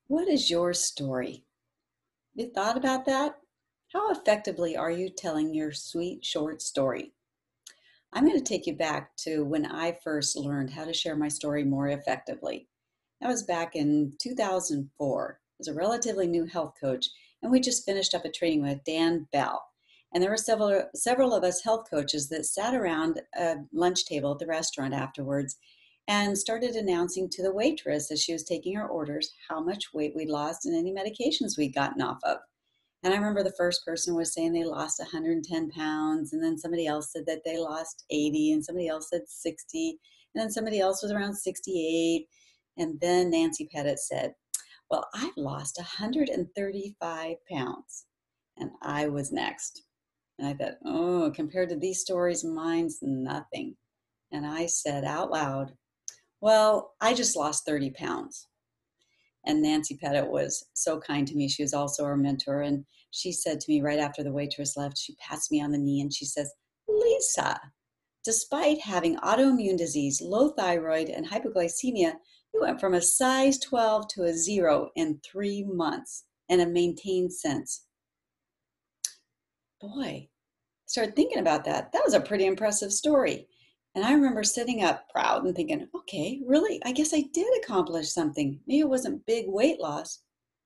What is your story? You thought about that? How effectively are you telling your sweet short story? I'm going to take you back to when I first learned how to share my story more effectively. That was back in 2004. I was a relatively new health coach, and we just finished up a training with Dan Bell. And there were several of us health coaches that sat around a lunch table at the restaurant afterwards and started announcing to the waitress as she was taking our orders how much weight we'd lost and any medications we'd gotten off of. And I remember the first person was saying they lost 110 pounds, and then somebody else said that they lost 80, and somebody else said 60, and then somebody else was around 68. And then Nancy Pettit said, "Well, I've lost 135 pounds." And I was next. And I thought, oh, compared to these stories, mine's nothing. And I said out loud, "Well, I just lost 30 pounds." And Nancy Pettit was so kind to me. She was also our mentor. And she said to me right after the waitress left, she passed me on the knee and she says, "Lisa, despite having autoimmune disease, low thyroid, and hypoglycemia, you went from a size 12 to a 0 in 3 months and have maintained since." Boy, I started thinking about that. That was a pretty impressive story. And I remember sitting up proud and thinking, okay, really? I guess I did accomplish something. Maybe it wasn't big weight loss,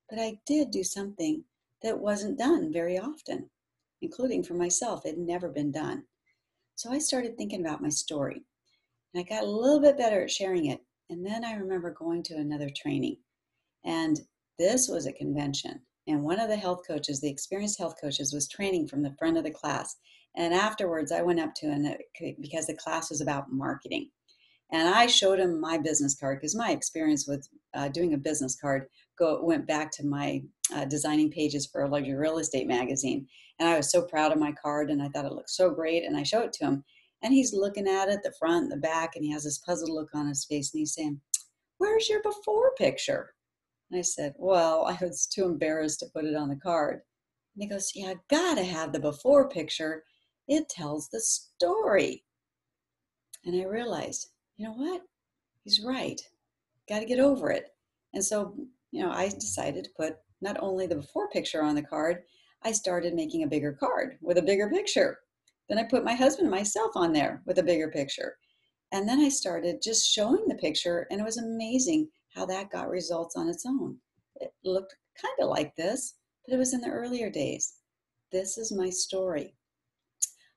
but I did do something that wasn't done very often, including for myself. It had never been done. So I started thinking about my story and I got a little bit better at sharing it. And then I remember going to another training, and this was a convention. And one of the health coaches, the experienced health coaches, was training from the front of the class. And afterwards, I went up to him because the class was about marketing. And I showed him my business card because my experience with doing a business card went back to my designing pages for a luxury real estate magazine. And I was so proud of my card and I thought it looked so great. And I showed it to him. And he's looking at it, the front and the back, and he has this puzzled look on his face. And he's saying, "Where's your before picture?" And I said, "Well, I was too embarrassed to put it on the card." And he goes, "Yeah, gotta have the before picture. It tells the story." And I realized, you know what? He's right. Got to get over it. And so, I decided to put not only the before picture on the card, I started making a bigger card with a bigger picture. Then I put my husband and myself on there with a bigger picture. And then I started just showing the picture, and it was amazing how that got results on its own. It looked kind of like this, but it was in the earlier days. This is my story.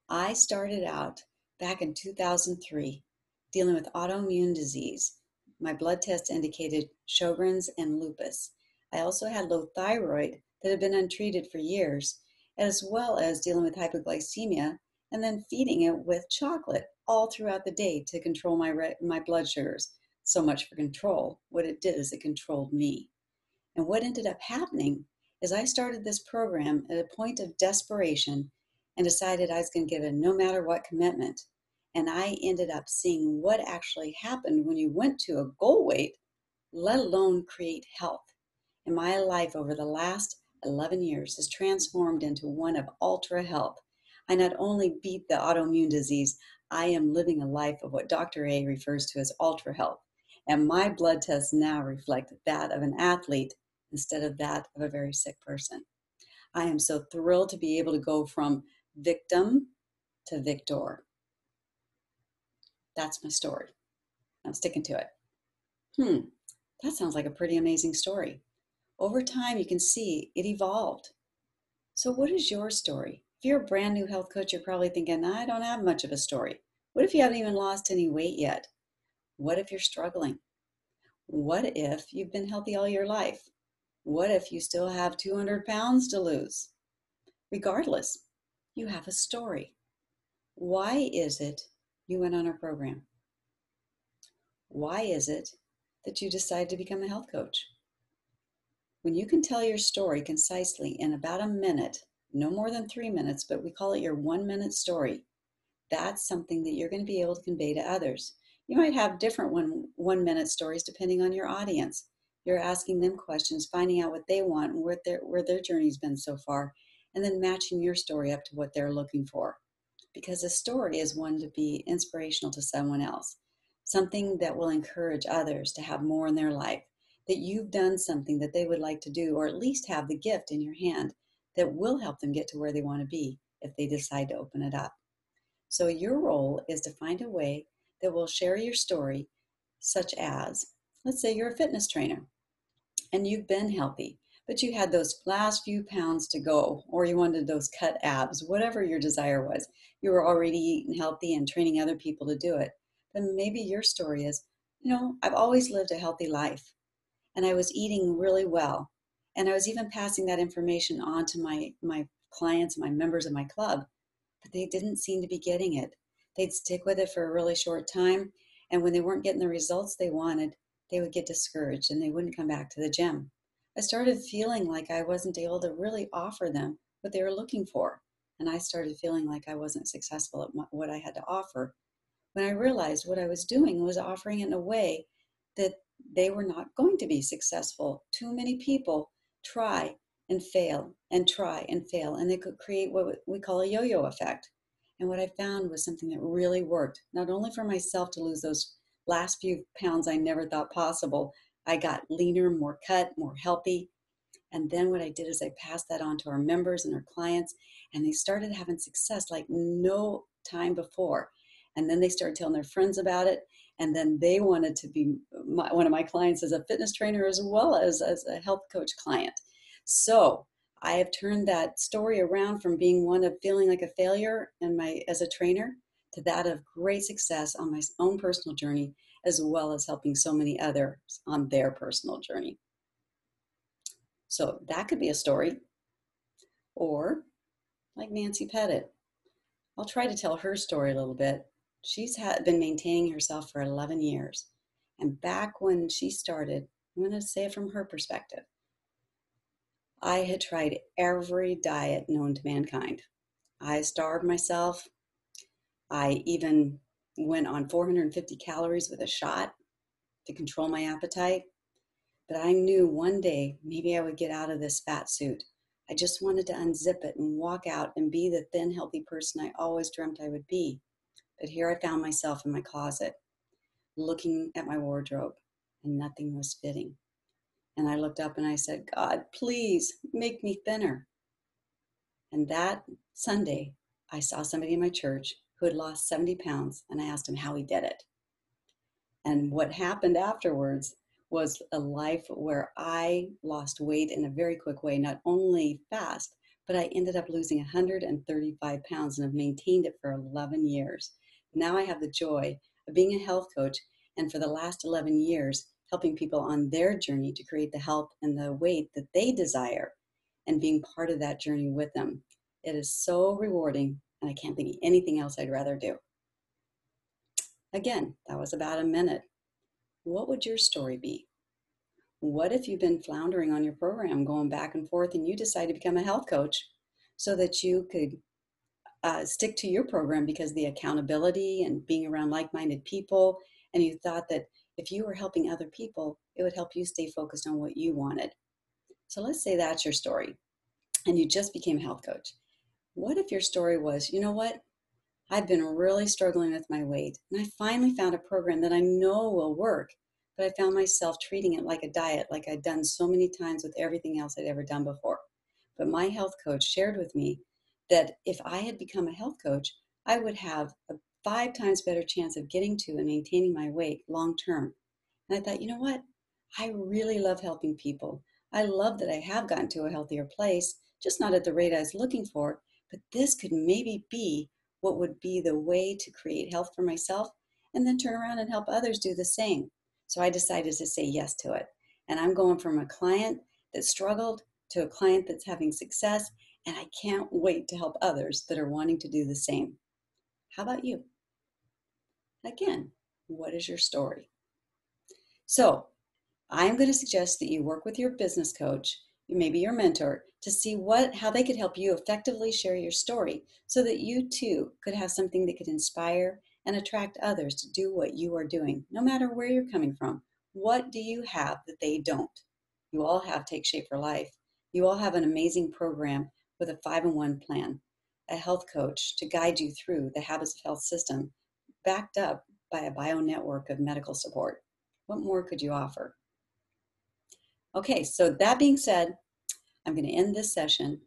I started out back in 2003 dealing with autoimmune disease. My blood test indicated Sjogren's and lupus. I also had low thyroid that had been untreated for years, as well as dealing with hypoglycemia and then feeding it with chocolate all throughout the day to control my blood sugars. So much for control. What it did is it controlled me. And what ended up happening is I started this program at a point of desperation and decided I was going to give a no matter what commitment. And I ended up seeing what actually happened when you went to a goal weight, let alone create health. And my life over the last 11 years has transformed into one of ultra health. I not only beat the autoimmune disease, I am living a life of what Dr. A refers to as ultra health. And my blood tests now reflect that of an athlete instead of that of a very sick person. I am so thrilled to be able to go from victim to victor. That's my story. I'm sticking to it. That sounds like a pretty amazing story. Over time, you can see it evolved. So, what is your story? If you're a brand new health coach, you're probably thinking, I don't have much of a story. What if you haven't even lost any weight yet? What if you're struggling? What if you've been healthy all your life? What if you still have 200 pounds to lose? Regardless, you have a story. Why is it you went on our program? Why is it that you decided to become a health coach? When you can tell your story concisely in about a minute, no more than 3 minutes, but we call it your 1 minute story, that's something that you're going to be able to convey to others. You might have different 1 minute stories depending on your audience. You're asking them questions, finding out what they want and where their journey's been so far, and then matching your story up to what they're looking for. Because a story is one to be inspirational to someone else, something that will encourage others to have more in their life. that you've done something that they would like to do, or at least have the gift in your hand that will help them get to where they want to be if they decide to open it up. So your role is to find a way that will share your story, such as, let's say you're a fitness trainer and you've been healthy, but you had those last few pounds to go, or you wanted those cut abs, whatever your desire was. You were already eating healthy and training other people to do it. Then maybe your story is, I've always lived a healthy life and I was eating really well. And I was even passing that information on to my clients, my members of my club, but they didn't seem to be getting it. They'd stick with it for a really short time. And when they weren't getting the results they wanted, they would get discouraged and they wouldn't come back to the gym. I started feeling like I wasn't able to really offer them what they were looking for. And I started feeling like I wasn't successful at what I had to offer. When I realized what I was doing was offering it in a way that they were not going to be successful. Too many people try and fail and try and fail, and they could create what we call a yo-yo effect. And what I found was something that really worked, not only for myself to lose those last few pounds I never thought possible. I got leaner, more cut, more healthy. And then what I did is I passed that on to our members and our clients, and they started having success like no time before. And then they started telling their friends about it. And then they wanted to be one of my clients as a fitness trainer as well as a health coach client. So I have turned that story around from being one of feeling like a failure as a trainer to that of great success on my own personal journey, as well as helping so many others on their personal journey. So that could be a story. Or like Nancy Pettit. I'll try to tell her story a little bit. She's been maintaining herself for 11 years. And back when she started, I'm going to say it from her perspective, I had tried every diet known to mankind. I starved myself. I even went on 450 calories with a shot to control my appetite. But I knew one day maybe I would get out of this fat suit. I just wanted to unzip it and walk out and be the thin, healthy person I always dreamt I would be. But here I found myself in my closet, looking at my wardrobe, and nothing was fitting. And I looked up and I said, God, please make me thinner. And that Sunday, I saw somebody in my church who had lost 70 pounds, and I asked him how he did it. And what happened afterwards was a life where I lost weight in a very quick way, not only fast, but I ended up losing 135 pounds and have maintained it for 11 years. Now I have the joy of being a health coach, and for the last 11 years, helping people on their journey to create the health and the weight that they desire and being part of that journey with them. It is so rewarding, and I can't think of anything else I'd rather do. Again, that was about a minute. What would your story be? What if you've been floundering on your program, going back and forth, and you decide to become a health coach so that you could stick to your program because the accountability and being around like-minded people, and you thought that if you were helping other people, it would help you stay focused on what you wanted. So let's say that's your story, and you just became a health coach. What if your story was, you know what? I've been really struggling with my weight, and I finally found a program that I know will work, but I found myself treating it like a diet, like I'd done so many times with everything else I'd ever done before. But my health coach shared with me that if I had become a health coach, I would have a 5 times better chance of getting to and maintaining my weight long term. And I thought, you know what? I really love helping people. I love that I have gotten to a healthier place, just not at the rate I was looking for, but this could maybe be what would be the way to create health for myself and then turn around and help others do the same. So I decided to say yes to it. And I'm going from a client that struggled to a client that's having success, and I can't wait to help others that are wanting to do the same. How about you? Again, what is your story? So I'm going to suggest that you work with your business coach, maybe your mentor, to see how they could help you effectively share your story so that you too could have something that could inspire and attract others to do what you are doing, no matter where you're coming from. What do you have that they don't? You all have Take Shape for Life. You all have an amazing program with a 5-in-1 plan, a health coach to guide you through the Habits of Health system, backed up by a bio network of medical support. What more could you offer? Okay, so that being said, I'm going to end this session